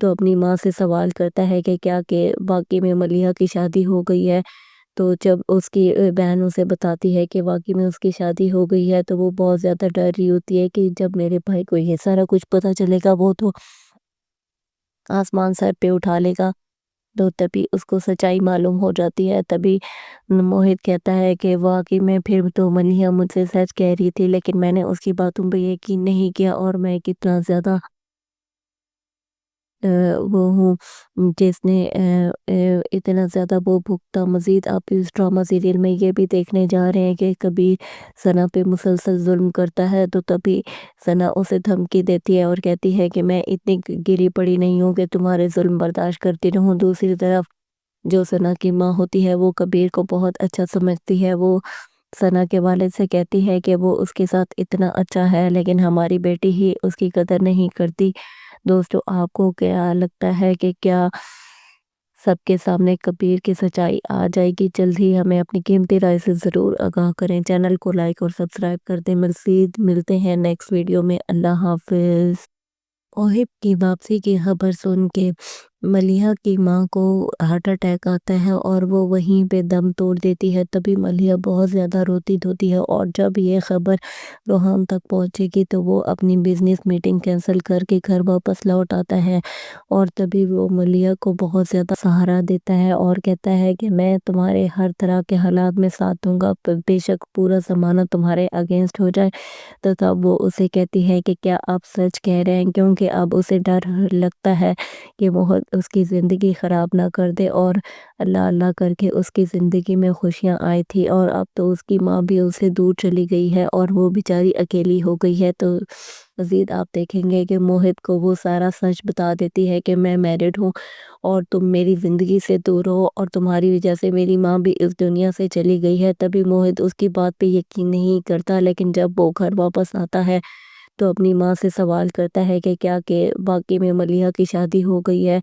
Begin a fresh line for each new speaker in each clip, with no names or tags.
تو اپنی ماں سے سوال کرتا ہے کہ کیا کہ واقعی میں ملیحہ کی شادی ہو گئی ہے۔ تو جب اس کی بہن اسے بتاتی ہے کہ واقعی میں اس کی شادی ہو گئی ہے تو وہ بہت زیادہ ڈر رہی ہوتی ہے کہ جب میرے بھائی کو یہ سارا کچھ پتہ چلے گا وہ تو آسمان سر پہ اٹھا لے گا۔ تو تبھی اس کو سچائی معلوم ہو جاتی ہے۔ تبھی موہت کہتا ہے کہ واقعی میں پھر تو ملیحہ مجھ سے سچ کہہ رہی تھی، لیکن میں نے اس کی باتوں پہ یقین نہیں کیا، اور میں کتنا زیادہ وہ ہوں جس نے اتنا زیادہ وہ بھگتا۔ مزید آپ اس ڈرامہ سیریل میں یہ بھی دیکھنے جا رہے ہیں کہ کبھی ثنا پہ مسلسل ظلم کرتا ہے، تو تبھی ثنا اسے دھمکی دیتی ہے اور کہتی ہے کہ میں اتنی گری پڑی نہیں ہوں کہ تمہارے ظلم برداشت کرتی رہوں۔ دوسری طرف جو ثنا کی ماں ہوتی ہے وہ کبیر کو بہت اچھا سمجھتی ہے۔ وہ ثنا کے والد سے کہتی ہے کہ وہ اس کے ساتھ اتنا اچھا ہے، لیکن ہماری بیٹی ہی اس کی قدر نہیں کرتی۔ دوستو، آپ کو کیا لگتا ہے کہ کیا سب کے سامنے کبیر کی سچائی آ جائے گی؟ جلد ہی ہمیں اپنی قیمتی رائے سے ضرور آگاہ کریں۔ چینل کو لائک اور سبسکرائب کر دیں۔ مزید ملتے ہیں نیکسٹ ویڈیو میں۔ اللہ حافظ۔ اوہب کی واپسی کی خبر سن کے ملیحہ کی ماں کو ہارٹ اٹیک آتا ہے اور وہ وہیں پہ دم توڑ دیتی ہے۔ تبھی ملیحہ بہت زیادہ روتی دھوتی ہے، اور جب یہ خبر روحان تک پہنچے گی تو وہ اپنی بزنس میٹنگ کینسل کر کے گھر واپس لوٹ آتا ہے، اور تبھی وہ ملیحہ کو بہت زیادہ سہارا دیتا ہے اور کہتا ہے کہ میں تمہارے ہر طرح کے حالات میں ساتھ دوں گا، بے شک پورا زمانہ تمہارے اگینسٹ ہو جائے۔ تو تب وہ اسے کہتی ہے کہ کیا آپ سچ کہہ رہے ہیں، کیونکہ اب اسے ڈر لگتا ہے کہ وہ اس کی زندگی خراب نہ کر دے، اور اللہ اللہ کر کے اس کی زندگی میں خوشیاں آئی تھی، اور اب تو اس کی ماں بھی اسے دور چلی گئی ہے اور وہ بیچاری اکیلی ہو گئی ہے۔ تو مزید آپ دیکھیں گے کہ موہت کو وہ سارا سچ بتا دیتی ہے کہ میں میرڈ ہوں اور تم میری زندگی سے دور ہو، اور تمہاری وجہ سے میری ماں بھی اس دنیا سے چلی گئی ہے۔ تبھی موہت اس کی بات پہ یقین نہیں کرتا، لیکن جب وہ گھر واپس آتا ہے تو اپنی ماں سے سوال کرتا ہے کہ کیا کہ واقعی میں ملیحہ کی شادی ہو گئی ہے۔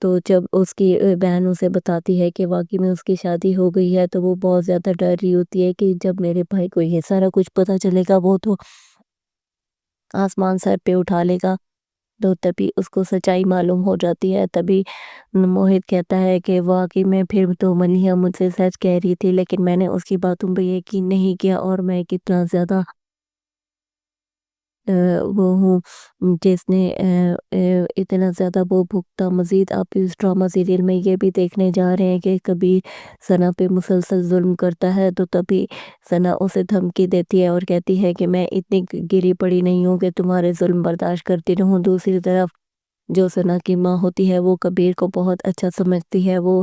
تو جب اس کی بہن اسے بتاتی ہے کہ واقعی میں اس کی شادی ہو گئی ہے تو وہ بہت زیادہ ڈر رہی ہوتی ہے کہ جب میرے بھائی کو یہ سارا کچھ پتہ چلے گا وہ تو آسمان سر پہ اٹھا لے گا۔ تو تبھی اس کو سچائی معلوم ہو جاتی ہے۔ تبھی موہت کہتا ہے کہ واقعی میں پھر تو ملیحہ مجھ سے سچ کہہ رہی تھی، لیکن میں نے اس کی باتوں پہ یقین نہیں کیا، اور میں کتنا زیادہ وہ ہوں جس نے اتنا زیادہ وہ بھگتا۔ مزید آپ اس ڈرامہ سیریل میں یہ بھی دیکھنے جا رہے ہیں کہ کبھی ثنا پہ مسلسل ظلم کرتا ہے، تو تبھی ثنا اسے دھمکی دیتی ہے اور کہتی ہے کہ میں اتنی گری پڑی نہیں ہوں کہ تمہارے ظلم برداشت کرتی رہوں۔ دوسری طرف جو ثنا کی ماں ہوتی ہے وہ کبیر کو بہت اچھا سمجھتی ہے۔ وہ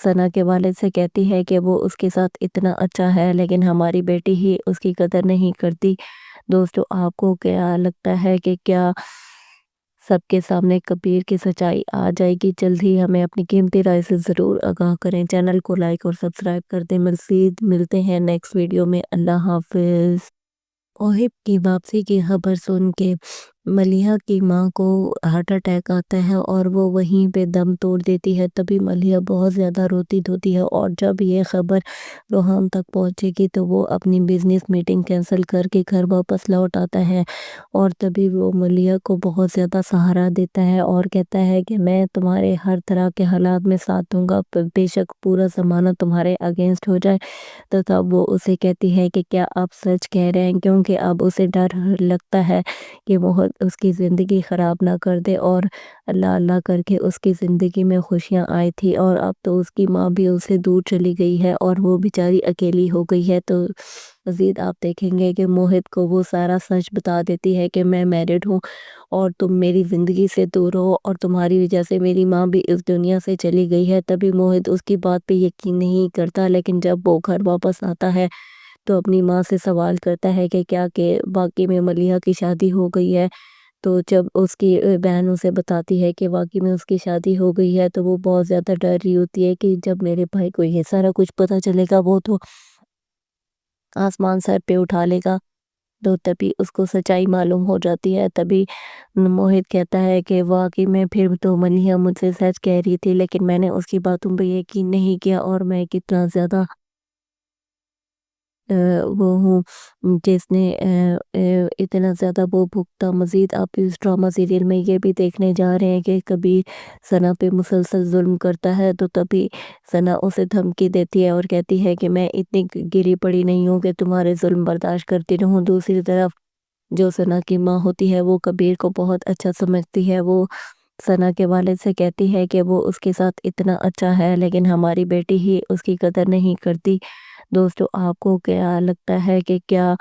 ثنا کے والد سے کہتی ہے کہ وہ اس کے ساتھ اتنا اچھا ہے، لیکن ہماری بیٹی ہی اس کی قدر نہیں کرتی۔ دوستو، آپ کو کیا لگتا ہے کہ کیا سب کے سامنے کبیر کی سچائی آ جائے گی؟ جلد ہی ہمیں اپنی قیمتی رائے سے ضرور آگاہ کریں۔ چینل کو لائک اور سبسکرائب کر دیں۔ مزید ملتے ہیں نیکسٹ ویڈیو میں۔ اللہ حافظ۔ اوہب کی واپسی کی خبر سن کے ملیحہ کی ماں کو ہارٹ اٹیک آتا ہے اور وہ وہیں پہ دم توڑ دیتی ہے۔ تبھی ملیحہ بہت زیادہ روتی دھوتی ہے، اور جب یہ خبر روحان تک پہنچے گی تو وہ اپنی بزنس میٹنگ کینسل کر کے گھر واپس لوٹ آتا ہے، اور تبھی وہ ملیحہ کو بہت زیادہ سہارا دیتا ہے اور کہتا ہے کہ میں تمہارے ہر طرح کے حالات میں ساتھ دوں گا، بے شک پورا زمانہ تمہارے اگینسٹ ہو جائے۔ تو تب وہ اسے کہتی ہے کہ کیا آپ سچ کہہ رہے ہیں، کیونکہ اب اسے ڈر لگتا ہے کہ وہ اس کی زندگی خراب نہ کر دے، اور اللہ اللہ کر کے اس کی زندگی میں خوشیاں آئی تھی، اور اب تو اس کی ماں بھی اسے دور چلی گئی ہے اور وہ بیچاری اکیلی ہو گئی ہے۔ تو مزید آپ دیکھیں گے کہ موہت کو وہ سارا سچ بتا دیتی ہے کہ میں میرڈ ہوں اور تم میری زندگی سے دور ہو، اور تمہاری وجہ سے میری ماں بھی اس دنیا سے چلی گئی ہے۔ تبھی موہت اس کی بات پہ یقین نہیں کرتا، لیکن جب وہ گھر واپس آتا ہے تو اپنی ماں سے سوال کرتا ہے کہ کیا کہ واقعی میں ملیحہ کی شادی ہو گئی ہے۔ تو جب اس کی بہن اسے بتاتی ہے کہ واقعی میں اس کی شادی ہو گئی ہے تو وہ بہت زیادہ ڈر رہی ہوتی ہے کہ جب میرے بھائی کو یہ سارا کچھ پتہ چلے گا وہ تو آسمان سر پہ اٹھا لے گا۔ تو تبھی اس کو سچائی معلوم ہو جاتی ہے۔ تبھی موہت کہتا ہے کہ واقعی میں پھر تو ملیحہ مجھ سے سچ کہہ رہی تھی، لیکن میں نے اس کی باتوں پہ یقین نہیں کیا، اور میں کتنا زیادہ وہ ہوں جس نے اتنا زیادہ وہ بھگتا مزید آپ اس ڈرامہ سیریل میں یہ بھی دیکھنے جا رہے ہیں کہ کبھی ثنا پہ مسلسل ظلم کرتا ہے تو تبھی ثنا اسے دھمکی دیتی ہے اور کہتی ہے کہ میں اتنی گری پڑی نہیں ہوں کہ تمہارے ظلم برداشت کرتی رہوں۔ دوسری طرف جو ثنا کی ماں ہوتی ہے وہ کبیر کو بہت اچھا سمجھتی ہے، وہ ثنا کے والد سے کہتی ہے کہ وہ اس کے ساتھ اتنا اچھا ہے لیکن ہماری بیٹی ہی اس کی قدر نہیں کرتی۔ دوستو آپ کو کیا لگتا ہے کہ کیا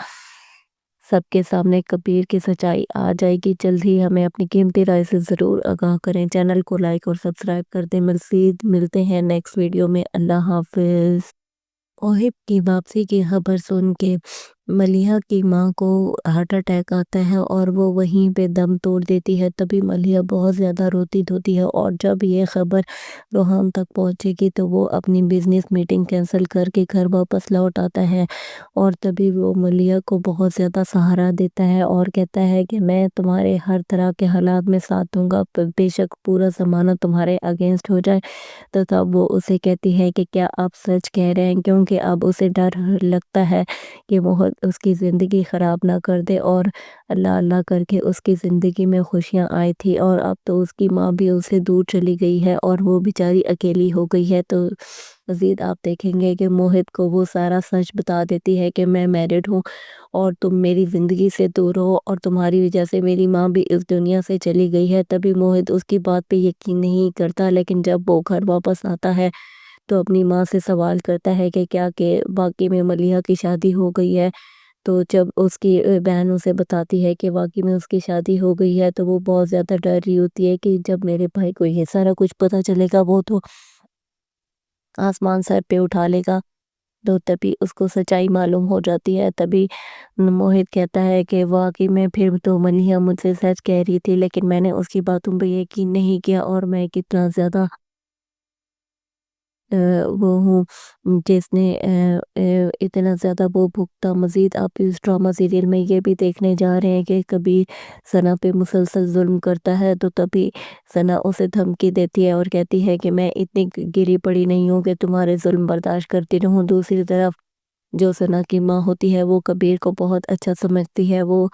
سب کے سامنے کبیر کی سچائی آ جائے گی؟ جلد ہی ہمیں اپنی قیمتی رائے سے ضرور آگاہ کریں، چینل کو لائک اور سبسکرائب کر دیں۔ مزید ملتے ہیں نیکسٹ ویڈیو میں، اللہ حافظ۔ اوہب کی واپسی کی خبر سن کے ملیحہ کی ماں کو ہارٹ اٹیک آتا ہے اور وہ وہیں پہ دم توڑ دیتی ہے۔ تبھی ملیحہ بہت زیادہ روتی دھوتی ہے اور جب یہ خبر روحان تک پہنچے گی تو وہ اپنی بزنس میٹنگ کینسل کر کے گھر واپس لوٹ آتا ہے اور تبھی وہ ملیحہ کو بہت زیادہ سہارا دیتا ہے اور کہتا ہے کہ میں تمہارے ہر طرح کے حالات میں ساتھ دوں گا، بے شک پورا زمانہ تمہارے اگینسٹ ہو جائے۔ تو تب وہ اسے کہتی ہے کہ کیا آپ سچ کہہ رہے ہیں، کیونکہ اب اسے ڈر لگتا ہے کہ وہ اس کی زندگی خراب نہ کر دے، اور اللہ اللہ کر کے اس کی زندگی میں خوشیاں آئی تھی اور اب تو اس کی ماں بھی اسے دور چلی گئی ہے اور وہ بیچاری اکیلی ہو گئی ہے۔ تو مزید آپ دیکھیں گے کہ موہت کو وہ سارا سچ بتا دیتی ہے کہ میں میرڈ ہوں اور تم میری زندگی سے دور ہو اور تمہاری وجہ سے میری ماں بھی اس دنیا سے چلی گئی ہے۔ تبھی موہت اس کی بات پہ یقین نہیں کرتا، لیکن جب وہ گھر واپس آتا ہے تو اپنی ماں سے سوال کرتا ہے کہ کیا کہ واقعی میں ملیحہ کی شادی ہو گئی ہے۔ تو جب اس کی بہن اسے بتاتی ہے کہ واقعی میں اس کی شادی ہو گئی ہے تو وہ بہت زیادہ ڈر رہی ہوتی ہے کہ جب میرے بھائی کو یہ سارا کچھ پتا چلے گا وہ تو آسمان سر پہ اٹھا لے گا۔ تو تبھی اس کو سچائی معلوم ہو جاتی ہے۔ تبھی موہت کہتا ہے کہ واقعی میں پھر تو ملیحہ مجھ سے سچ کہہ رہی تھی، لیکن میں نے اس کی باتوں پہ یقین نہیں کیا اور میں کتنا زیادہ وہ ہوں جس نے اتنا زیادہ وہ بھگتا مزید آپ اس ڈرامہ سیریل میں یہ بھی دیکھنے جا رہے ہیں کہ کبھی ثنا پہ مسلسل ظلم کرتا ہے تو تبھی ثنا اسے دھمکی دیتی ہے اور کہتی ہے کہ میں اتنی گری پڑی نہیں ہوں کہ تمہارے ظلم برداشت کرتی رہوں۔ دوسری طرف جو ثنا کی ماں ہوتی ہے وہ کبیر کو بہت اچھا سمجھتی ہے، وہ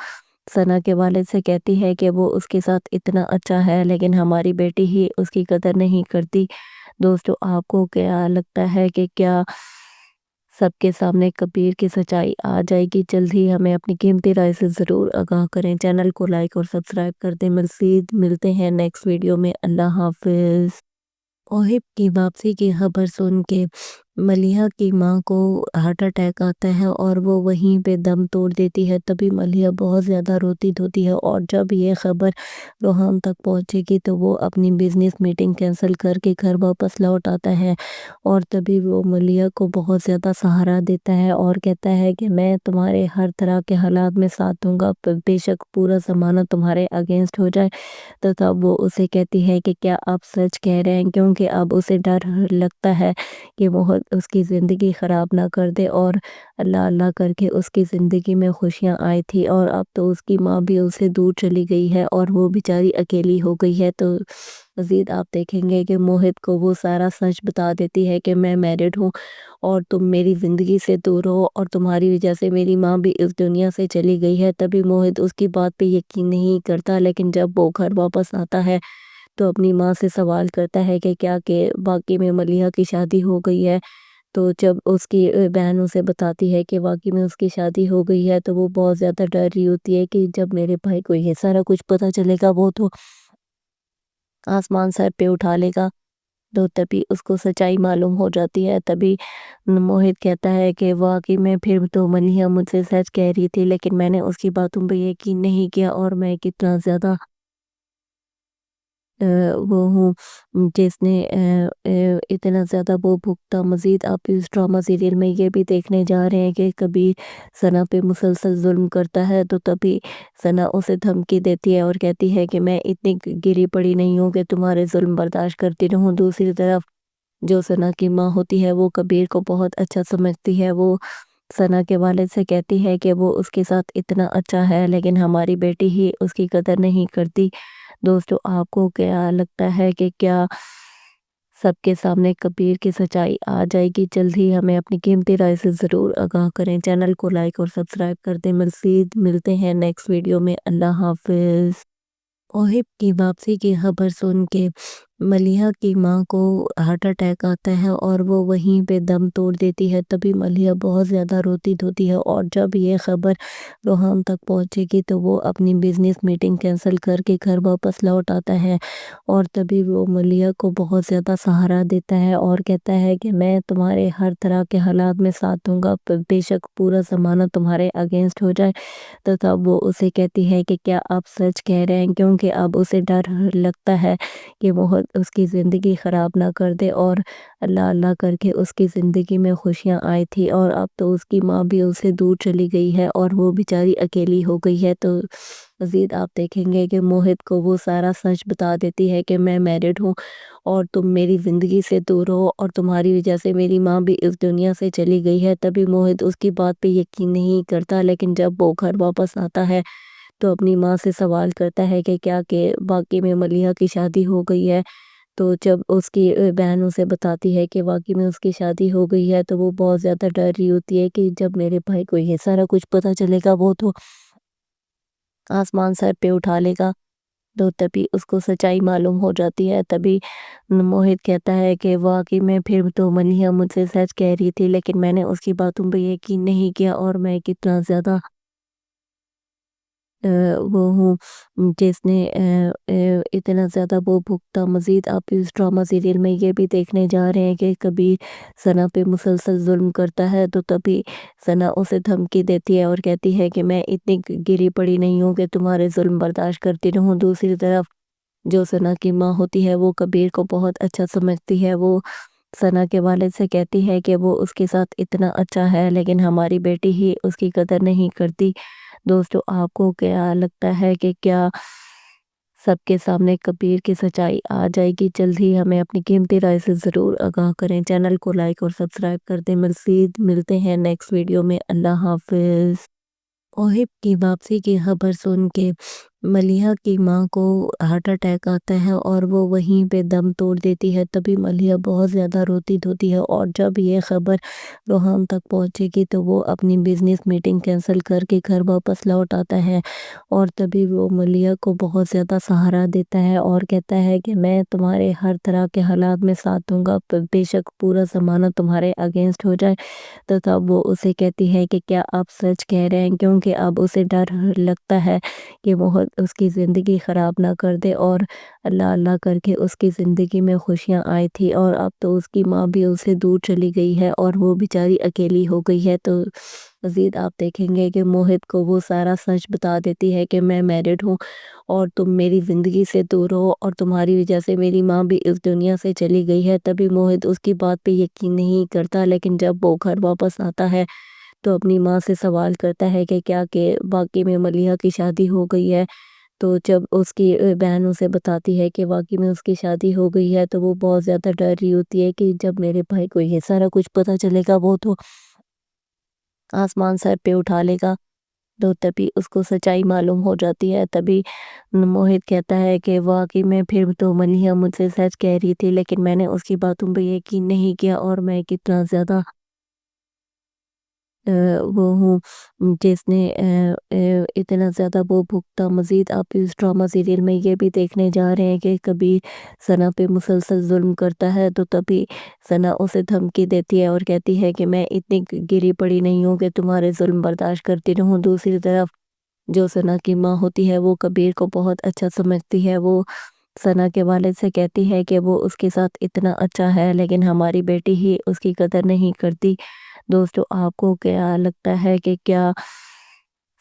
ثنا کے والد سے کہتی ہے کہ وہ اس کے ساتھ اتنا اچھا ہے لیکن ہماری بیٹی ہی اس کی قدر نہیں کرتی۔ دوستو آپ کو کیا لگتا ہے کہ کیا سب کے سامنے کبیر کی سچائی آ جائے گی؟ جلد ہی ہمیں اپنی قیمتی رائے سے ضرور آگاہ کریں، چینل کو لائک اور سبسکرائب کر دیں۔ مزید ملتے ہیں نیکسٹ ویڈیو میں، اللہ حافظ۔ اوہب کی واپسی کی خبر سن کے ملیحہ کی ماں کو ہارٹ اٹیک آتا ہے اور وہ وہیں پہ دم توڑ دیتی ہے۔ تبھی ملیحہ بہت زیادہ روتی دھوتی ہے اور جب یہ خبر روحان تک پہنچے گی تو وہ اپنی بزنس میٹنگ کینسل کر کے گھر واپس لوٹ آتا ہے اور تبھی وہ ملیحہ کو بہت زیادہ سہارا دیتا ہے اور کہتا ہے کہ میں تمہارے ہر طرح کے حالات میں ساتھ دوں گا، بے شک پورا زمانہ تمہارے اگینسٹ ہو جائے۔ تو تب وہ اسے کہتی ہے کہ کیا آپ سچ کہہ رہے ہیں، کیونکہ اب اسے ڈر لگتا ہے کہ وہ اس کی زندگی خراب نہ کر دے اور اللہ اللہ کر کے اس کی زندگی میں خوشیاں آئی تھی اور اب تو اس کی ماں بھی اسے دور چلی گئی ہے اور وہ بیچاری اکیلی ہو گئی ہے۔ تو مزید آپ دیکھیں گے کہ موہت کو وہ سارا سچ بتا دیتی ہے کہ میں میرڈ ہوں اور تم میری زندگی سے دور ہو اور تمہاری وجہ سے میری ماں بھی اس دنیا سے چلی گئی ہے۔ تبھی موہت اس کی بات پہ یقین نہیں کرتا، لیکن جب وہ گھر واپس آتا ہے تو اپنی ماں سے سوال کرتا ہے کہ کیا کہ واقعی میں ملیحہ کی شادی ہو گئی ہے۔ تو جب اس کی بہن اسے بتاتی ہے کہ واقعی میں اس کی شادی ہو گئی ہے تو وہ بہت زیادہ ڈر رہی ہوتی ہے کہ جب میرے بھائی کو یہ سارا کچھ پتا چلے گا وہ تو آسمان سر پہ اٹھا لے گا۔ تو تبھی اس کو سچائی معلوم ہو جاتی ہے۔ تبھی موہت کہتا ہے کہ واقعی میں پھر تو ملیحہ مجھ سے سچ کہہ رہی تھی، لیکن میں نے اس کی باتوں پہ یقین نہیں کیا اور میں کتنا زیادہ وہ ہوں جس نے اتنا زیادہ وہ بھگتا مزید آپ اس ڈرامہ سیریل میں یہ بھی دیکھنے جا رہے ہیں کہ کبھی ثنا پہ مسلسل ظلم کرتا ہے تو تبھی ثنا اسے دھمکی دیتی ہے اور کہتی ہے کہ میں اتنی گری پڑی نہیں ہوں کہ تمہارے ظلم برداشت کرتی رہوں۔ دوسری طرف جو ثنا کی ماں ہوتی ہے وہ کبیر کو بہت اچھا سمجھتی ہے، وہ ثنا کے والد سے کہتی ہے کہ وہ اس کے ساتھ اتنا اچھا ہے لیکن ہماری بیٹی ہی اس کی قدر نہیں کرتی۔ دوستو آپ کو کیا لگتا ہے کہ کیا سب کے سامنے کبیر کی سچائی آ جائے گی۔ جلد ہی ہمیں اپنی قیمتی رائے سے ضرور آگاہ کریں۔ چینل کو لائک اور سبسکرائب کر دیں۔ مزید ملتے ہیں نیکسٹ ویڈیو میں۔ اللہ حافظ۔ اوہب کی واپسی کی خبر سن کے ملیحہ کی ماں کو ہارٹ اٹیک آتا ہے اور وہ وہیں پہ دم توڑ دیتی ہے۔ تبھی ملیحہ بہت زیادہ روتی دھوتی ہے، اور جب یہ خبر روحان تک پہنچے گی تو وہ اپنی بزنس میٹنگ کینسل کر کے گھر واپس لوٹ آتا ہے، اور تبھی وہ ملیحہ کو بہت زیادہ سہارا دیتا ہے اور کہتا ہے کہ میں تمہارے ہر طرح کے حالات میں ساتھ دوں گا، بے شک پورا زمانہ تمہارے اگینسٹ ہو جائے۔ تو تب وہ اسے کہتی ہے کہ کیا آپ سچ کہہ رہے ہیں، کیونکہ اب اسے ڈر لگتا ہے کہ وہ اس کی زندگی خراب نہ کر دے، اور اللہ اللہ کر کے اس کی زندگی میں خوشیاں آئی تھی، اور اب تو اس کی ماں بھی اسے دور چلی گئی ہے اور وہ بیچاری اکیلی ہو گئی ہے۔ تو مزید آپ دیکھیں گے کہ موہت کو وہ سارا سچ بتا دیتی ہے کہ میں میرڈ ہوں اور تم میری زندگی سے دور ہو، اور تمہاری وجہ سے میری ماں بھی اس دنیا سے چلی گئی ہے۔ تبھی موہت اس کی بات پہ یقین نہیں کرتا، لیکن جب وہ گھر واپس آتا ہے تو اپنی ماں سے سوال کرتا ہے کہ کیا کہ واقعی میں ملیحہ کی شادی ہو گئی ہے۔ تو جب اس کی بہن اسے بتاتی ہے کہ واقعی میں اس کی شادی ہو گئی ہے تو وہ بہت زیادہ ڈر رہی ہوتی ہے کہ جب میرے بھائی کو یہ سارا کچھ پتہ چلے گا وہ تو آسمان سر پہ اٹھا لے گا۔ تو تبھی اس کو سچائی معلوم ہو جاتی ہے۔ تبھی موہت کہتا ہے کہ واقعی میں پھر تو ملیحہ مجھ سے سچ کہہ رہی تھی، لیکن میں نے اس کی باتوں پہ یقین نہیں کیا، اور میں کتنا زیادہ وہ ہوں جس نے اتنا زیادہ وہ بھگتا۔ مزید آپ اس ڈرامہ سیریل میں یہ بھی دیکھنے جا رہے ہیں کہ کبھی ثنا پہ مسلسل ظلم کرتا ہے، تو تبھی ثنا اسے دھمکی دیتی ہے اور کہتی ہے کہ میں اتنی گری پڑی نہیں ہوں کہ تمہارے ظلم برداشت کرتی رہوں۔ دوسری طرف جو ثنا کی ماں ہوتی ہے وہ کبیر کو بہت اچھا سمجھتی ہے۔ وہ ثنا کے والد سے کہتی ہے کہ وہ اس کے ساتھ اتنا اچھا ہے، لیکن ہماری بیٹی ہی اس کی قدر نہیں کرتی۔ دوستو آپ کو کیا لگتا ہے کہ کیا سب کے سامنے کبیر کی سچائی آ جائے گی؟ جلد ہی ہمیں اپنی قیمتی رائے سے ضرور آگاہ کریں۔ چینل کو لائک اور سبسکرائب کر دیں۔ مزید ملتے ہیں نیکسٹ ویڈیو میں۔ اللہ حافظ۔ اوہب کی واپسی کی خبر سن کے ملیحہ کی ماں کو ہارٹ اٹیک آتا ہے اور وہ وہیں پہ دم توڑ دیتی ہے۔ تبھی ملیحہ بہت زیادہ روتی دھوتی ہے، اور جب یہ خبر روحان تک پہنچے گی تو وہ اپنی بزنس میٹنگ کینسل کر کے گھر واپس لوٹ آتا ہے، اور تبھی وہ ملیحہ کو بہت زیادہ سہارا دیتا ہے اور کہتا ہے کہ میں تمہارے ہر طرح کے حالات میں ساتھ دوں گا، بے شک پورا زمانہ تمہارے اگینسٹ ہو جائے۔ تو تب وہ اسے کہتی ہے کہ کیا آپ سچ کہہ رہے ہیں، کیونکہ اب اسے ڈر لگتا ہے کہ وہ اس کی زندگی خراب نہ کر دے، اور اللہ اللہ کر کے اس کی زندگی میں خوشیاں آئی تھی، اور اب تو اس کی ماں بھی اسے دور چلی گئی ہے اور وہ بیچاری اکیلی ہو گئی ہے۔ تو مزید آپ دیکھیں گے کہ موہت کو وہ سارا سچ بتا دیتی ہے کہ میں میرڈ ہوں اور تم میری زندگی سے دور ہو، اور تمہاری وجہ سے میری ماں بھی اس دنیا سے چلی گئی ہے۔ تبھی موہت اس کی بات پہ یقین نہیں کرتا، لیکن جب وہ گھر واپس آتا ہے تو اپنی ماں سے سوال کرتا ہے کہ کیا کہ واقعی میں ملیحہ کی شادی ہو گئی ہے۔ تو جب اس کی بہن اسے بتاتی ہے کہ واقعی میں اس کی شادی ہو گئی ہے تو وہ بہت زیادہ ڈر رہی ہوتی ہے کہ جب میرے بھائی کو یہ سارا کچھ پتہ چلے گا وہ تو آسمان سر پہ اٹھا لے گا۔ تو تبھی اس کو سچائی معلوم ہو جاتی ہے۔ تبھی موہت کہتا ہے کہ واقعی میں پھر تو ملیحہ مجھ سے سچ کہہ رہی تھی، لیکن میں نے اس کی باتوں پہ یقین نہیں کیا، اور میں کتنا زیادہ وہ ہوں جس نے اتنا زیادہ وہ بھگتا۔ مزید آپ اس ڈرامہ سیریل میں یہ بھی دیکھنے جا رہے ہیں کہ کبھی ثنا پہ مسلسل ظلم کرتا ہے، تو تبھی ثنا اسے دھمکی دیتی ہے اور کہتی ہے کہ میں اتنی گری پڑی نہیں ہوں کہ تمہارے ظلم برداشت کرتی رہوں۔ دوسری طرف جو ثنا کی ماں ہوتی ہے وہ کبیر کو بہت اچھا سمجھتی ہے۔ وہ ثنا کے والد سے کہتی ہے کہ وہ اس کے ساتھ اتنا اچھا ہے، لیکن ہماری بیٹی ہی اس کی قدر نہیں کرتی۔ دوستو آپ کو کیا لگتا ہے کہ کیا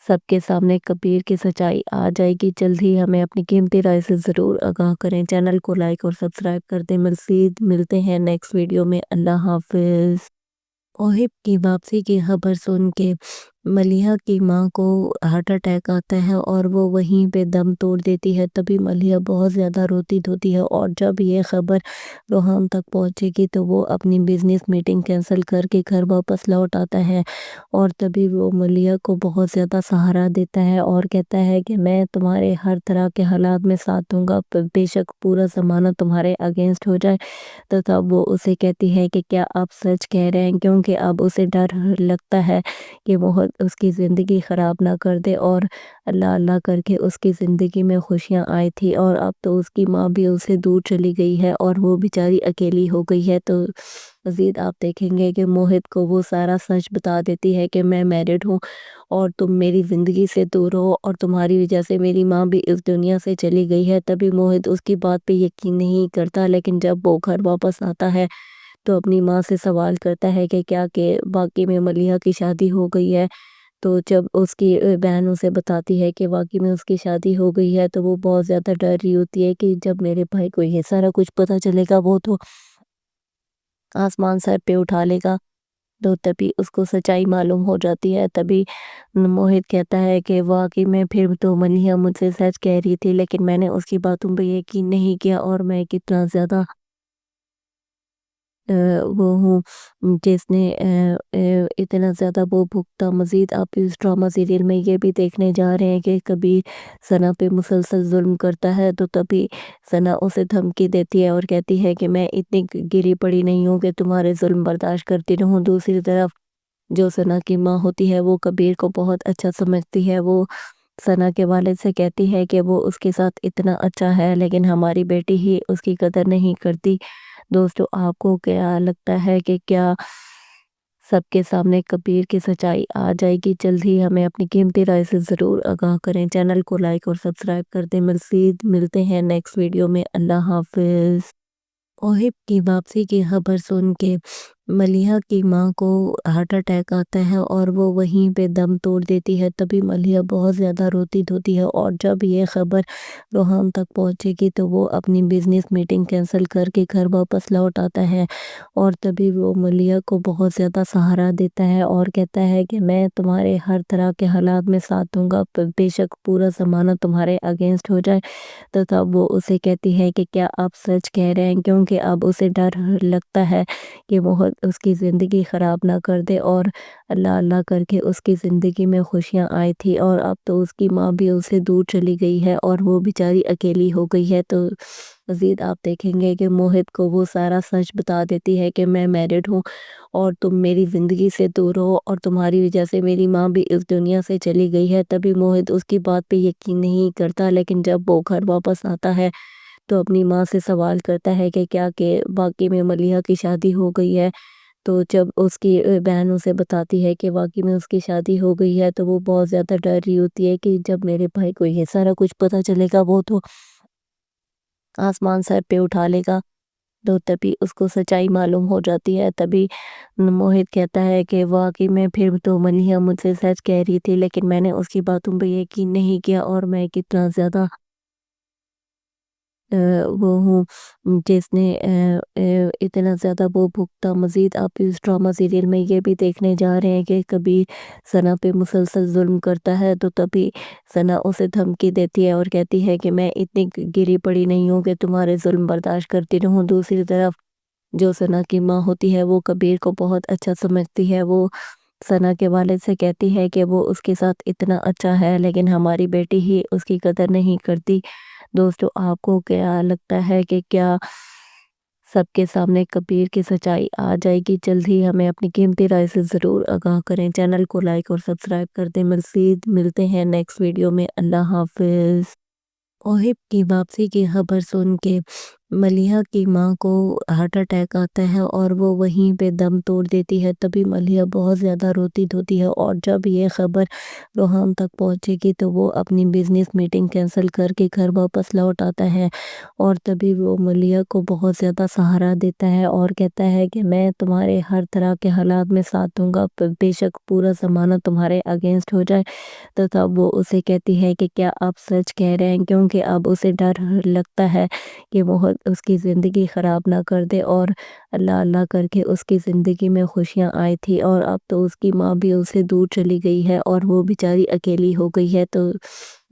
سب کے سامنے کبیر کی سچائی آ جائے گی؟ جلد ہی ہمیں اپنی قیمتی رائے سے ضرور آگاہ کریں۔ چینل کو لائک اور سبسکرائب کر دیں۔ مزید ملتے ہیں نیکسٹ ویڈیو میں۔ اللہ حافظ۔ اوہب کی واپسی کی خبر سن کے ملیحہ کی ماں کو ہارٹ اٹیک آتا ہے اور وہ وہیں پہ دم توڑ دیتی ہے۔ تبھی ملیحہ بہت زیادہ روتی دھوتی ہے، اور جب یہ خبر روحان تک پہنچے گی تو وہ اپنی بزنس میٹنگ کینسل کر کے گھر واپس لوٹ آتا ہے، اور تبھی وہ ملیحہ کو بہت زیادہ سہارا دیتا ہے اور کہتا ہے کہ میں تمہارے ہر طرح کے حالات میں ساتھ دوں گا، بے شک پورا زمانہ تمہارے اگینسٹ ہو جائے۔ تو تب وہ اسے کہتی ہے کہ کیا آپ سچ کہہ رہے ہیں، کیونکہ اب اسے ڈر لگتا ہے کہ وہ اس کی زندگی خراب نہ کر دے، اور اللہ اللہ کر کے اس کی زندگی میں خوشیاں آئی تھی، اور اب تو اس کی ماں بھی اسے دور چلی گئی ہے اور وہ بیچاری اکیلی ہو گئی ہے۔ تو مزید آپ دیکھیں گے کہ موہت کو وہ سارا سچ بتا دیتی ہے کہ میں میرڈ ہوں اور تم میری زندگی سے دور ہو، اور تمہاری وجہ سے میری ماں بھی اس دنیا سے چلی گئی ہے۔ تبھی موہت اس کی بات پہ یقین نہیں کرتا، لیکن جب وہ گھر واپس آتا ہے تو اپنی ماں سے سوال کرتا ہے کہ کیا کہ واقعی میں ملیحہ کی شادی ہو گئی ہے۔ تو جب اس کی بہن اسے بتاتی ہے کہ واقعی میں اس کی شادی ہو گئی ہے، تو وہ بہت زیادہ ڈر رہی ہوتی ہے کہ جب میرے بھائی کو یہ سارا کچھ پتا چلے گا وہ تو آسمان سر پہ اٹھا لے گا۔ تو تبھی اس کو سچائی معلوم ہو جاتی ہے۔ تبھی موہت کہتا ہے کہ واقعی میں پھر تو ملیحہ مجھ سے سچ کہہ رہی تھی، لیکن میں نے اس کی باتوں پہ یقین نہیں کیا، اور میں کتنا زیادہ وہ ہوں جس نے اتنا زیادہ وہ بھگتا۔ مزید آپ اس ڈرامہ سیریل میں یہ بھی دیکھنے جا رہے ہیں کہ کبھی ثنا پہ مسلسل ظلم کرتا ہے، تو تبھی ثنا اسے دھمکی دیتی ہے اور کہتی ہے کہ میں اتنی گری پڑی نہیں ہوں کہ تمہارے ظلم برداشت کرتی رہوں۔ دوسری طرف جو ثنا کی ماں ہوتی ہے وہ کبیر کو بہت اچھا سمجھتی ہے، وہ ثنا کے والد سے کہتی ہے کہ وہ اس کے ساتھ اتنا اچھا ہے، لیکن ہماری بیٹی ہی اس کی قدر نہیں کرتی۔ دوستو، آپ کو کیا لگتا ہے کہ کیا سب کے سامنے کبیر کی سچائی آ جائے گی؟ جلد ہی ہمیں اپنی قیمتی رائے سے ضرور آگاہ کریں، چینل کو لائک اور سبسکرائب کر دیں۔ مزید ملتے ہیں نیکسٹ ویڈیو میں۔ اللہ حافظ۔ اوہیب کی واپسی کی خبر سن کے ملیحہ کی ماں کو ہارٹ اٹیک آتا ہے اور وہ وہیں پہ دم توڑ دیتی ہے۔ تبھی ملیحہ بہت زیادہ روتی دھوتی ہے، اور جب یہ خبر روحان تک پہنچے گی تو وہ اپنی بزنس میٹنگ کینسل کر کے گھر واپس لوٹ آتا ہے، اور تبھی وہ ملیحہ کو بہت زیادہ سہارا دیتا ہے اور کہتا ہے کہ میں تمہارے ہر طرح کے حالات میں ساتھ دوں گا، بے شک پورا زمانہ تمہارے اگینسٹ ہو جائے۔ تو تب وہ اسے کہتی ہے کہ کیا آپ سچ کہہ رہے ہیں، کیونکہ اب اسے ڈر لگتا ہے کہ وہ اس کی زندگی خراب نہ کر دے، اور اللہ اللہ کر کے اس کی زندگی میں خوشیاں آئی تھی، اور اب تو اس کی ماں بھی اسے دور چلی گئی ہے اور وہ بیچاری اکیلی ہو گئی ہے۔ تو مزید آپ دیکھیں گے کہ موہت کو وہ سارا سچ بتا دیتی ہے کہ میں میرڈ ہوں اور تم میری زندگی سے دور ہو، اور تمہاری وجہ سے میری ماں بھی اس دنیا سے چلی گئی ہے۔ تبھی موہت اس کی بات پہ یقین نہیں کرتا، لیکن جب وہ گھر واپس آتا ہے تو اپنی ماں سے سوال کرتا ہے کہ کیا کہ واقعی میں ملیحہ کی شادی ہو گئی ہے۔ تو جب اس کی بہن اسے بتاتی ہے کہ واقعی میں اس کی شادی ہو گئی ہے، تو وہ بہت زیادہ ڈر رہی ہوتی ہے کہ جب میرے بھائی کو یہ سارا کچھ پتا چلے گا وہ تو آسمان سر پہ اٹھا لے گا۔ تو تبھی اس کو سچائی معلوم ہو جاتی ہے۔ تبھی موہت کہتا ہے کہ واقعی میں پھر تو ملیحہ مجھ سے سچ کہہ رہی تھی، لیکن میں نے اس کی باتوں پہ یقین نہیں کیا، اور میں کتنا زیادہ وہ ہوں جس نے اتنا زیادہ وہ بھگتا۔ مزید آپ اس ڈرامہ سیریل میں یہ بھی دیکھنے جا رہے ہیں کہ کبھی ثنا پہ مسلسل ظلم کرتا ہے، تو تبھی ثنا اسے دھمکی دیتی ہے اور کہتی ہے کہ میں اتنی گری پڑی نہیں ہوں کہ تمہارے ظلم برداشت کرتی رہوں۔ دوسری طرف جو ثنا کی ماں ہوتی ہے وہ کبیر کو بہت اچھا سمجھتی ہے، وہ ثنا کے والد سے کہتی ہے کہ وہ اس کے ساتھ اتنا اچھا ہے، لیکن ہماری بیٹی ہی اس کی قدر نہیں کرتی۔ دوستو، آپ کو کیا لگتا ہے کہ کیا سب کے سامنے کبیر کی سچائی آ جائے گی؟ جلد ہی ہمیں اپنی قیمتی رائے سے ضرور آگاہ کریں، چینل کو لائک اور سبسکرائب کر دیں۔ مزید ملتے ہیں نیکسٹ ویڈیو میں۔ اللہ حافظ۔ اوہیب کی واپسی کی خبر سن کے ملیحہ کی ماں کو ہارٹ اٹیک آتا ہے اور وہ وہیں پہ دم توڑ دیتی ہے۔ تبھی ملیحہ بہت زیادہ روتی دھوتی ہے، اور جب یہ خبر روحان تک پہنچے گی تو وہ اپنی بزنس میٹنگ کینسل کر کے گھر واپس لوٹ آتا ہے، اور تبھی وہ ملیحہ کو بہت زیادہ سہارا دیتا ہے اور کہتا ہے کہ میں تمہارے ہر طرح کے حالات میں ساتھ دوں گا، بے شک پورا زمانہ تمہارے اگینسٹ ہو جائے۔ تو تب وہ اسے کہتی ہے کہ کیا آپ سچ کہہ رہے ہیں، کیونکہ اب اسے ڈر لگتا ہے کہ وہ بہت اس کی زندگی خراب نہ کر دے، اور اللہ اللہ کر کے اس کی زندگی میں خوشیاں آئی تھی، اور اب تو اس کی ماں بھی اسے دور چلی گئی ہے اور وہ بیچاری اکیلی ہو گئی ہے۔ تو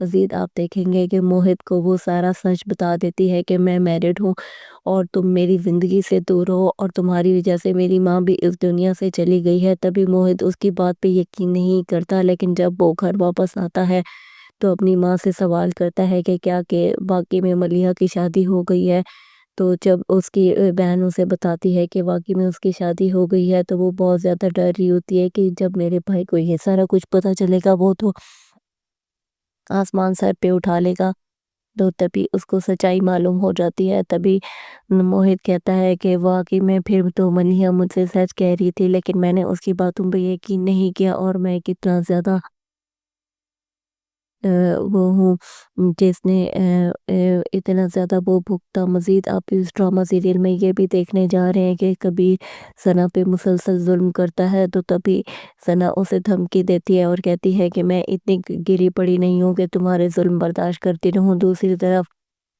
مزید آپ دیکھیں گے کہ موہت کو وہ سارا سچ بتا دیتی ہے کہ میں میرڈ ہوں اور تم میری زندگی سے دور ہو، اور تمہاری وجہ سے میری ماں بھی اس دنیا سے چلی گئی ہے۔ تبھی موہت اس کی بات پہ یقین نہیں کرتا، لیکن جب وہ گھر واپس آتا ہے تو اپنی ماں سے سوال کرتا ہے کہ کیا کہ واقعی میں ملیحہ کی شادی ہو گئی ہے۔ تو جب اس کی بہن اسے بتاتی ہے کہ واقعی میں اس کی شادی ہو گئی ہے، تو وہ بہت زیادہ ڈر رہی ہوتی ہے کہ جب میرے بھائی کو یہ سارا کچھ پتہ چلے گا وہ تو آسمان سر پہ اٹھا لے گا۔ تو تبھی اس کو سچائی معلوم ہو جاتی ہے۔ تبھی موہت کہتا ہے کہ واقعی میں پھر تو ملیحہ مجھ سے سچ کہہ رہی تھی، لیکن میں نے اس کی باتوں پہ یقین نہیں کیا، اور میں کتنا زیادہ وہ ہوں جس نے اتنا زیادہ وہ بھگتا۔ مزید آپ اس ڈرامہ سیریل میں یہ بھی دیکھنے جا رہے ہیں کہ کبھی ثنا پہ مسلسل ظلم کرتا ہے، تو تبھی ثنا اسے دھمکی دیتی ہے اور کہتی ہے کہ میں اتنی گری پڑی نہیں ہوں کہ تمہارے ظلم برداشت کرتی رہوں۔ دوسری طرف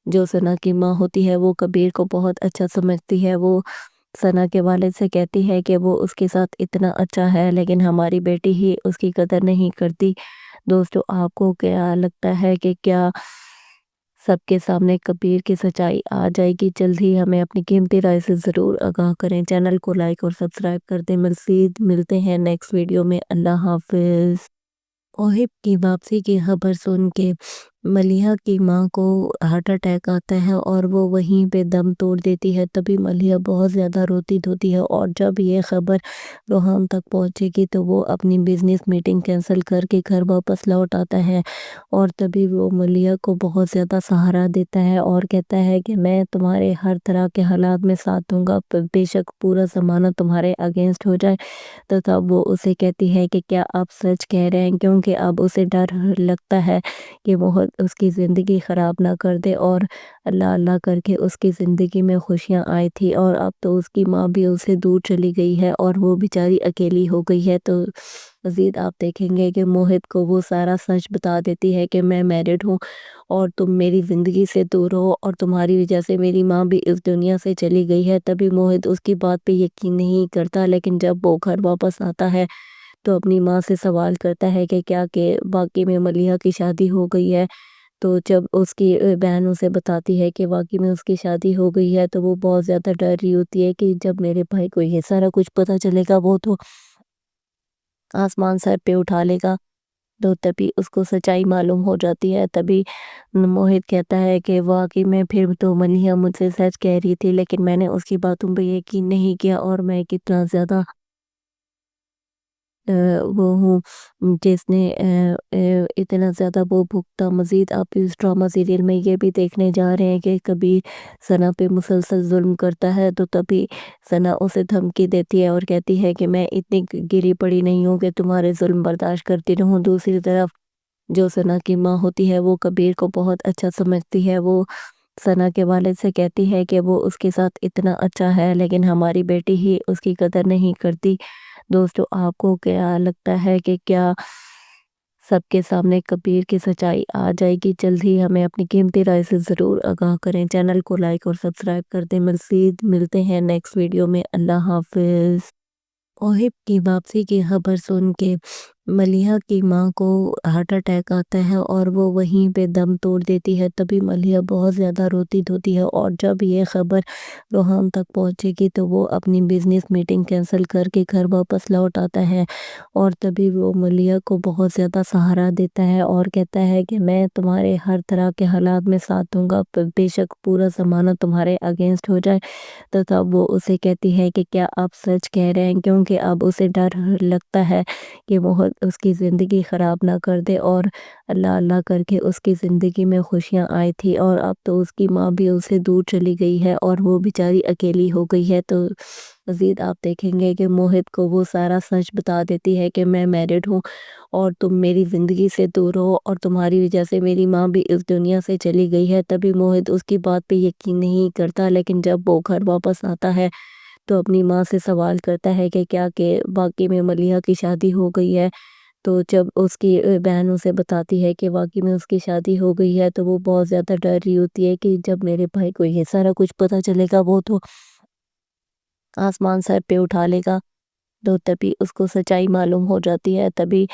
جو ثنا کی ماں ہوتی ہے وہ کبیر کو بہت اچھا سمجھتی ہے۔ وہ ثنا کے والد سے کہتی ہے کہ وہ اس کے ساتھ اتنا اچھا ہے، لیکن ہماری بیٹی ہی اس کی قدر نہیں کرتی۔ دوستو، آپ کو کیا لگتا ہے کہ کیا سب کے سامنے کبیر کی سچائی آ جائے گی؟ جلد ہی ہمیں اپنی قیمتی رائے سے ضرور آگاہ کریں۔ چینل کو لائک اور سبسکرائب کر دیں۔ مزید ملتے ہیں نیکسٹ ویڈیو میں۔ اللہ حافظ۔ اوہب کی واپسی کی خبر سن کے ملیحہ کی ماں کو ہارٹ اٹیک آتا ہے اور وہ وہیں پہ دم توڑ دیتی ہے۔ تبھی ملیحہ بہت زیادہ روتی دھوتی ہے، اور جب یہ خبر روحان تک پہنچے گی تو وہ اپنی بزنس میٹنگ کینسل کر کے گھر واپس لوٹ آتا ہے، اور تبھی وہ ملیحہ کو بہت زیادہ سہارا دیتا ہے اور کہتا ہے کہ میں تمہارے ہر طرح کے حالات میں ساتھ دوں گا، بے شک پورا زمانہ تمہارے اگینسٹ ہو جائے۔ تو تب وہ اسے کہتی ہے کہ کیا آپ سچ کہہ رہے ہیں، کیونکہ اب اسے ڈر لگتا ہے کہ وہ اس کی زندگی خراب نہ کر دے، اور اللہ اللہ کر کے اس کی زندگی میں خوشیاں آئی تھی، اور اب تو اس کی ماں بھی اسے دور چلی گئی ہے اور وہ بیچاری اکیلی ہو گئی ہے۔ تو مزید آپ دیکھیں گے کہ موہت کو وہ سارا سچ بتا دیتی ہے کہ میں میرڈ ہوں اور تم میری زندگی سے دور ہو، اور تمہاری وجہ سے میری ماں بھی اس دنیا سے چلی گئی ہے۔ تبھی موہت اس کی بات پہ یقین نہیں کرتا، لیکن جب وہ گھر واپس آتا ہے تو اپنی ماں سے سوال کرتا ہے کہ کیا کہ واقعی میں ملیحہ کی شادی ہو گئی ہے۔ تو جب اس کی بہن اسے بتاتی ہے کہ واقعی میں اس کی شادی ہو گئی ہے، تو وہ بہت زیادہ ڈر رہی ہوتی ہے کہ جب میرے بھائی کو یہ سارا کچھ پتہ چلے گا وہ تو آسمان سر پہ اٹھا لے گا۔ تو تبھی اس کو سچائی معلوم ہو جاتی ہے۔ تبھی موہت کہتا ہے کہ واقعی میں پھر تو ملیحہ مجھ سے سچ کہہ رہی تھی، لیکن میں نے اس کی باتوں پہ یقین نہیں کیا، اور میں کتنا زیادہ وہ ہوں جس نے اتنا زیادہ وہ بھگتا۔ مزید آپ اس ڈرامہ سیریل میں یہ بھی دیکھنے جا رہے ہیں کہ کبھی ثنا پہ مسلسل ظلم کرتا ہے، تو تبھی ثنا اسے دھمکی دیتی ہے اور کہتی ہے کہ میں اتنی گری پڑی نہیں ہوں کہ تمہارے ظلم برداشت کرتی رہوں۔ دوسری طرف جو ثنا کی ماں ہوتی ہے وہ کبیر کو بہت اچھا سمجھتی ہے۔ وہ ثنا کے والد سے کہتی ہے کہ وہ اس کے ساتھ اتنا اچھا ہے، لیکن ہماری بیٹی ہی اس کی قدر نہیں کرتی۔ دوستو، آپ کو کیا لگتا ہے کہ کیا سب کے سامنے کبیر کی سچائی آ جائے گی؟ جلد ہی ہمیں اپنی قیمتی رائے سے ضرور آگاہ کریں۔ چینل کو لائک اور سبسکرائب کر دیں۔ مزید ملتے ہیں نیکسٹ ویڈیو میں۔ اللہ حافظ۔ اوہب کی واپسی کی خبر سن کے ملیحہ کی ماں کو ہارٹ اٹیک آتا ہے اور وہ وہیں پہ دم توڑ دیتی ہے۔ تبھی ملیحہ بہت زیادہ روتی دھوتی ہے، اور جب یہ خبر روحان تک پہنچے گی تو وہ اپنی بزنس میٹنگ کینسل کر کے گھر واپس لوٹ آتا ہے، اور تبھی وہ ملیحہ کو بہت زیادہ سہارا دیتا ہے اور کہتا ہے کہ میں تمہارے ہر طرح کے حالات میں ساتھ دوں گا، بے شک پورا زمانہ تمہارے اگینسٹ ہو جائے۔ تو تب وہ اسے کہتی ہے کہ کیا آپ سچ کہہ رہے ہیں، کیونکہ اب اسے ڈر لگتا ہے کہ وہ اس کی زندگی خراب نہ کر دے، اور اللہ اللہ کر کے اس کی زندگی میں خوشیاں آئی تھی، اور اب تو اس کی ماں بھی اسے دور چلی گئی ہے اور وہ بیچاری اکیلی ہو گئی ہے۔ تو مزید آپ دیکھیں گے کہ موہت کو وہ سارا سچ بتا دیتی ہے کہ میں میرڈ ہوں اور تم میری زندگی سے دور ہو، اور تمہاری وجہ سے میری ماں بھی اس دنیا سے چلی گئی ہے۔ تبھی موہت اس کی بات پہ یقین نہیں کرتا، لیکن جب وہ گھر واپس آتا ہے تو اپنی ماں سے سوال کرتا ہے کہ کیا کہ واقعی میں ملیحہ کی شادی ہو گئی ہے۔ تو جب اس کی بہن اسے بتاتی ہے کہ واقعی میں اس کی شادی ہو گئی ہے تو وہ بہت زیادہ ڈر رہی ہوتی ہے کہ جب میرے بھائی کو یہ سارا کچھ پتہ چلے گا وہ تو آسمان سر پہ اٹھا لے گا۔ تو تبھی اس کو سچائی معلوم ہو جاتی ہے۔ تبھی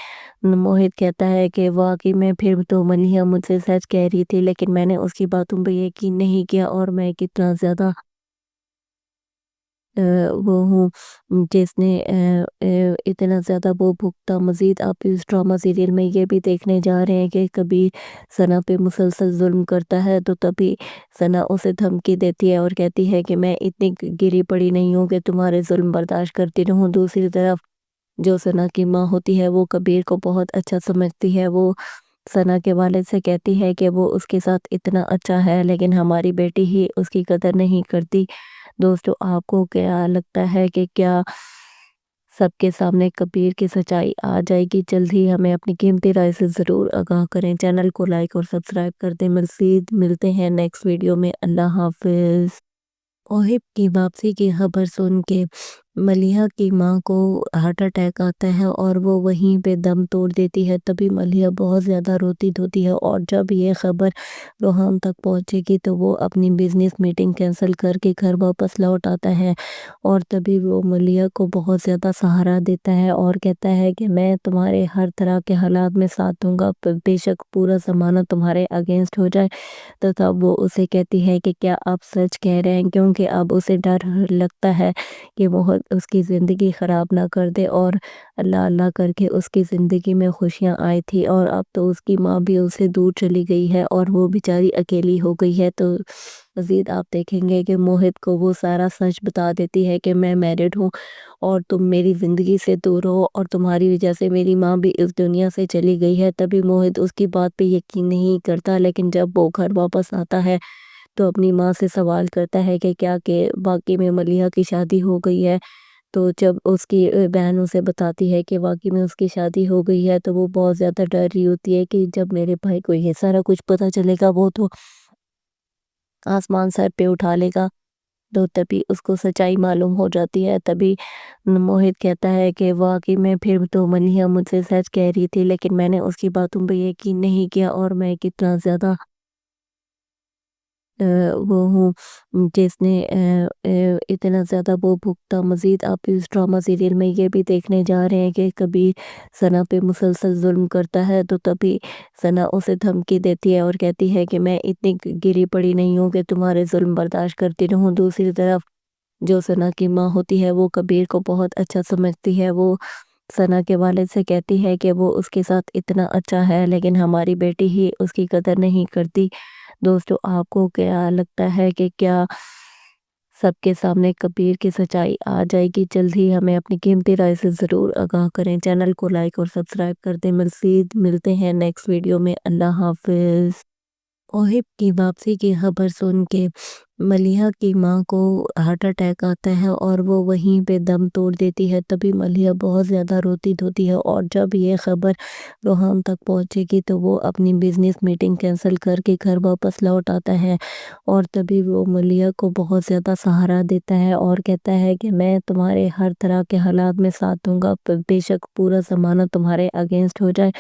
موہت کہتا ہے کہ واقعی میں پھر تو ملیحہ مجھ سے سچ کہہ رہی تھی، لیکن میں نے اس کی باتوں پہ یقین نہیں کیا، اور میں کتنا زیادہ وہ ہوں جس نے اتنا زیادہ وہ بھگتا۔ مزید آپ اس ڈرامہ سیریل میں یہ بھی دیکھنے جا رہے ہیں کہ کبھی ثنا پہ مسلسل ظلم کرتا ہے تو تبھی ثنا اسے دھمکی دیتی ہے اور کہتی ہے کہ میں اتنی گری پڑی نہیں ہوں کہ تمہارے ظلم برداشت کرتی رہوں۔ دوسری طرف جو ثنا کی ماں ہوتی ہے وہ کبیر کو بہت اچھا سمجھتی ہے۔ وہ ثنا کے والد سے کہتی ہے کہ وہ اس کے ساتھ اتنا اچھا ہے، لیکن ہماری بیٹی ہی اس کی قدر نہیں کرتی۔ دوستو، آپ کو کیا لگتا ہے کہ کیا سب کے سامنے کبیر کی سچائی آ جائے گی؟ جلد ہی ہمیں اپنی قیمتی رائے سے ضرور آگاہ کریں۔ چینل کو لائک اور سبسکرائب کر دیں۔ مزید ملتے ہیں نیکسٹ ویڈیو میں۔ اللہ حافظ۔ اوہیب کی واپسی کی خبر سن کے ملیحہ کی ماں کو ہارٹ اٹیک آتا ہے اور وہ وہیں پہ دم توڑ دیتی ہے۔ تبھی ملیحہ بہت زیادہ روتی دھوتی ہے، اور جب یہ خبر روحان تک پہنچے گی تو وہ اپنی بزنس میٹنگ کینسل کر کے گھر واپس لوٹ آتا ہے، اور تبھی وہ ملیحہ کو بہت زیادہ سہارا دیتا ہے اور کہتا ہے کہ میں تمہارے ہر طرح کے حالات میں ساتھ دوں گا، بے شک پورا زمانہ تمہارے اگینسٹ ہو جائے۔ تو تب وہ اسے کہتی ہے کہ کیا آپ سچ کہہ رہے ہیں، کیونکہ اب اسے ڈر لگتا ہے کہ وہ اس کی زندگی خراب نہ کر دے، اور اللہ اللہ کر کے اس کی زندگی میں خوشیاں آئی تھی، اور اب تو اس کی ماں بھی اسے دور چلی گئی ہے اور وہ بیچاری اکیلی ہو گئی ہے۔ تو مزید آپ دیکھیں گے کہ موہت کو وہ سارا سچ بتا دیتی ہے کہ میں میرڈ ہوں اور تم میری زندگی سے دور ہو، اور تمہاری وجہ سے میری ماں بھی اس دنیا سے چلی گئی ہے۔ تبھی موہت اس کی بات پہ یقین نہیں کرتا، لیکن جب وہ گھر واپس آتا ہے تو اپنی ماں سے سوال کرتا ہے کہ کیا کہ واقعی میں ملیحہ کی شادی ہو گئی ہے۔ تو جب اس کی بہن اسے بتاتی ہے کہ واقعی میں اس کی شادی ہو گئی ہے تو وہ بہت زیادہ ڈر رہی ہوتی ہے کہ جب میرے بھائی کو یہ سارا کچھ پتہ چلے گا وہ تو آسمان سر پہ اٹھا لے گا۔ تو تبھی اس کو سچائی معلوم ہو جاتی ہے۔ تبھی موہت کہتا ہے کہ واقعی میں پھر تو ملیحہ مجھ سے سچ کہہ رہی تھی، لیکن میں نے اس کی باتوں پہ یقین نہیں کیا، اور میں کتنا زیادہ وہ ہوں جس نے اتنا زیادہ وہ بھگتا۔ مزید آپ اس ڈرامہ سیریل میں یہ بھی دیکھنے جا رہے ہیں کہ کبھی ثنا پہ مسلسل ظلم کرتا ہے تو تبھی ثنا اسے دھمکی دیتی ہے اور کہتی ہے کہ میں اتنی گری پڑی نہیں ہوں کہ تمہارے ظلم برداشت کرتی رہوں۔ دوسری طرف جو ثنا کی ماں ہوتی ہے وہ کبیر کو بہت اچھا سمجھتی ہے۔ وہ ثنا کے والد سے کہتی ہے کہ وہ اس کے ساتھ اتنا اچھا ہے، لیکن ہماری بیٹی ہی اس کی قدر نہیں کرتی۔ دوستو، آپ کو کیا لگتا ہے کہ کیا سب کے سامنے کبیر کی سچائی آ جائے گی؟ جلد ہی ہمیں اپنی قیمتی رائے سے ضرور آگاہ کریں۔ چینل کو لائک اور سبسکرائب کر دیں۔ مزید ملتے ہیں نیکسٹ ویڈیو میں۔ اللہ حافظ۔ اوہیب کی واپسی کی خبر سن کے ملیحہ کی ماں کو ہارٹ اٹیک آتا ہے اور وہ وہیں پہ دم توڑ دیتی ہے۔ تبھی ملیحہ بہت زیادہ روتی دھوتی ہے، اور جب یہ خبر روحان تک پہنچے گی تو وہ اپنی بزنس میٹنگ کینسل کر کے گھر واپس لوٹ آتا ہے، اور تبھی وہ ملیحہ کو بہت زیادہ سہارا دیتا ہے اور کہتا ہے کہ میں تمہارے ہر طرح کے حالات میں ساتھ دوں گا، بے شک پورا زمانہ تمہارے اگینسٹ ہو جائے۔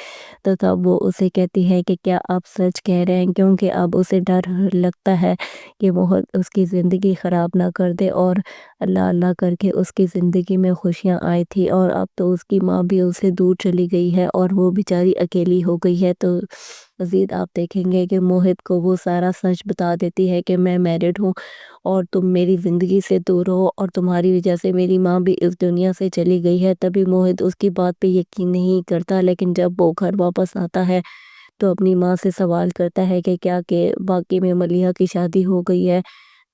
تو تب وہ اسے کہتی ہے کہ کیا آپ سچ کہہ رہے ہیں، کیونکہ اب اسے ڈر لگتا ہے کہ وہ اس کی زندگی خراب نہ کر دے، اور اللہ اللہ کر کے اس کی زندگی میں خوشیاں آئی تھی، اور اب تو اس کی ماں بھی اسے دور چلی گئی ہے اور وہ بیچاری اکیلی ہو گئی ہے۔ تو مزید آپ دیکھیں گے کہ موہت کو وہ سارا سچ بتا دیتی ہے کہ میں میرڈ ہوں اور تم میری زندگی سے دور ہو، اور تمہاری وجہ سے میری ماں بھی اس دنیا سے چلی گئی ہے۔ تبھی موہت اس کی بات پہ یقین نہیں کرتا، لیکن جب وہ گھر واپس آتا ہے تو اپنی ماں سے سوال کرتا ہے کہ کیا کہ واقعی میں ملیحہ کی شادی ہو گئی ہے۔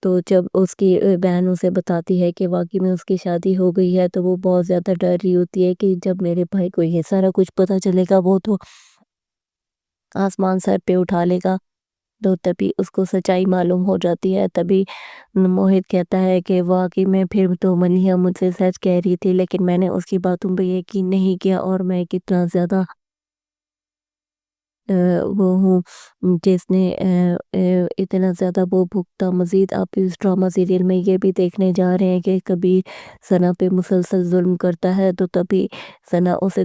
تو جب اس کی بہن اسے بتاتی ہے کہ واقعی میں اس کی شادی ہو گئی ہے تو وہ بہت زیادہ ڈر رہی ہوتی ہے کہ جب میرے بھائی کو یہ سارا کچھ پتہ چلے گا وہ تو آسمان سر پہ اٹھا لے گا۔ تو تبھی اس کو سچائی معلوم ہو جاتی ہے۔ تبھی موہت کہتا ہے کہ واقعی میں پھر تو ملیحہ مجھ سے سچ کہہ رہی تھی، لیکن میں نے اس کی باتوں پہ یقین نہیں کیا، اور میں کتنا زیادہ وہ ہوں جس نے اتنا زیادہ وہ بھگتا۔ مزید آپ اس ڈرامہ سیریل میں یہ بھی دیکھنے جا رہے ہیں کہ کبھی ثنا پہ مسلسل ظلم کرتا ہے تو تبھی ثنا اسے